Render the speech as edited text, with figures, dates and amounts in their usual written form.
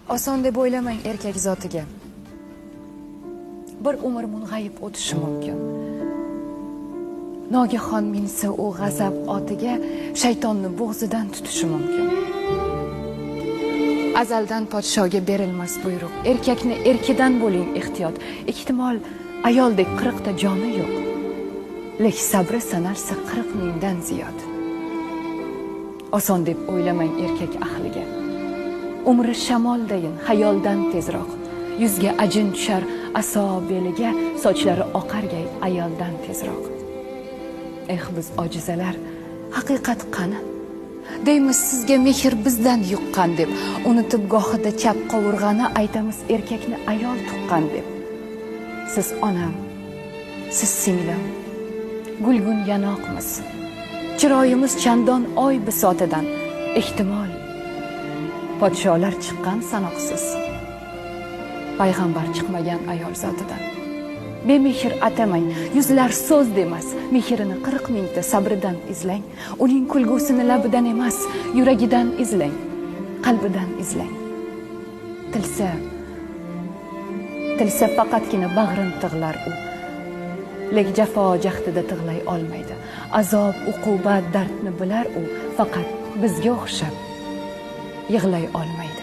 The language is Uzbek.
Oson deb o'ylamang erkak zotiga. Bir umr mung'ayib o'tishi mumkin. Nogahon minsa u g'azab otiga, shaytonni bo'g'zidan tutishi mumkin. Azaldan podshoga berilmas buyruq. Erkakni erkidan bo'ling ehtiyot. Ehtimol ayoldek 40 ta joni yo'q. Lek sabri sanarsa 40 mingdan ziyod. Oson deb o'ylamang erkak ahliga. Umri shamoldayin, xayoldan tezroq. Yuzga ajin tushar aso beliga, sochlari oqargay ayoldan tezroq. Biz ojizalar, haqiqat qani? Deymiz sizga mehr bizdan yuqqan deb, unutib gohida chap qovurg'ani aytamiz erkakni ayol tuqqan deb. Siz onam, siz singlim, gulgun yanoqmiz. Chiroyimiz chandon oy bisotidan, ehtimol podsholar chiqqan sanoqsiz. Payg'ambar chiqmagan ayol zotidan. Bemehr atamang, yuzlar so'z demas, mehrini 40 mingta sabridan izlang. Uning kulgusini labidan emas, yuragidan izlang, qalbidan izlang. Tilsa faqatgina bag'rin tig'lar u. Lek jafo jahdida tig'lay olmaydi. Azob, uqubat, dardni bilar u, faqat bizga o'xshab yig'lay olmaydi.